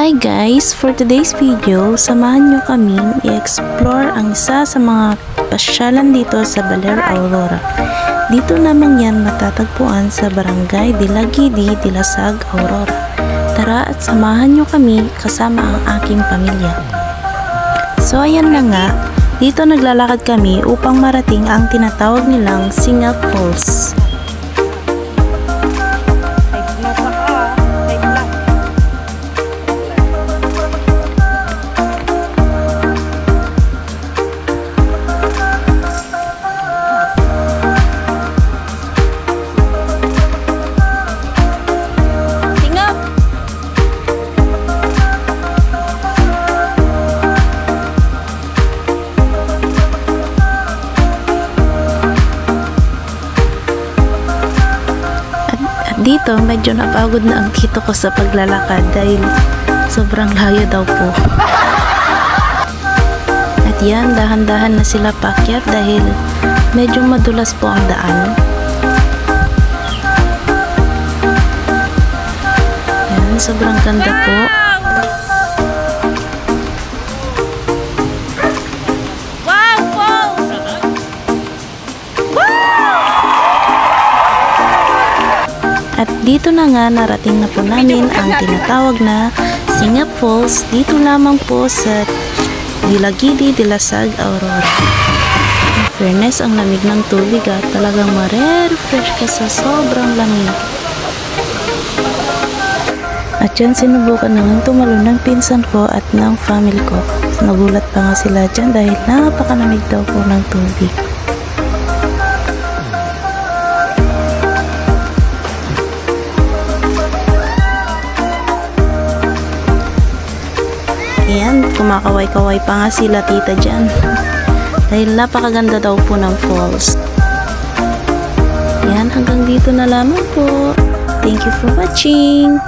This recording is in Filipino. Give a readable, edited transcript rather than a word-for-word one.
Hi guys! For today's video, samahan nyo kaming i-explore ang isa sa mga pasyalan dito sa Baler, Aurora. Dito naman yan matatagpuan sa Barangay Dilagidi, Dilasag, Aurora. Tara at samahan nyo kami kasama ang aking pamilya. So ayan na nga, dito naglalakad kami upang marating ang tinatawag nilang Singap Falls. Dito, medyo napagod na ang tito ko sa paglalakad dahil sobrang layo daw po. At yan, dahan-dahan na sila paakyat dahil medyo madulas po ang daan. Yan, sobrang ganda po. At dito na nga narating na po namin ang tinatawag na Singap Falls dito lamang po sa Dilagidi, Dilasag, Aurora. In fairness, ang lamig ng tubig at talagang mare-refresh ka sa sobrang lamig. At yan, sinubukan naman tumalon ng pinsan ko at ng family ko. Nagulat pa nga sila dyan dahil napakalamig daw po ng tubig. Ayan, kumakaway-kaway pa nga sila tita dyan. Dahil napakaganda daw po ng falls. Ayan, hanggang dito na lamang po. Thank you for watching.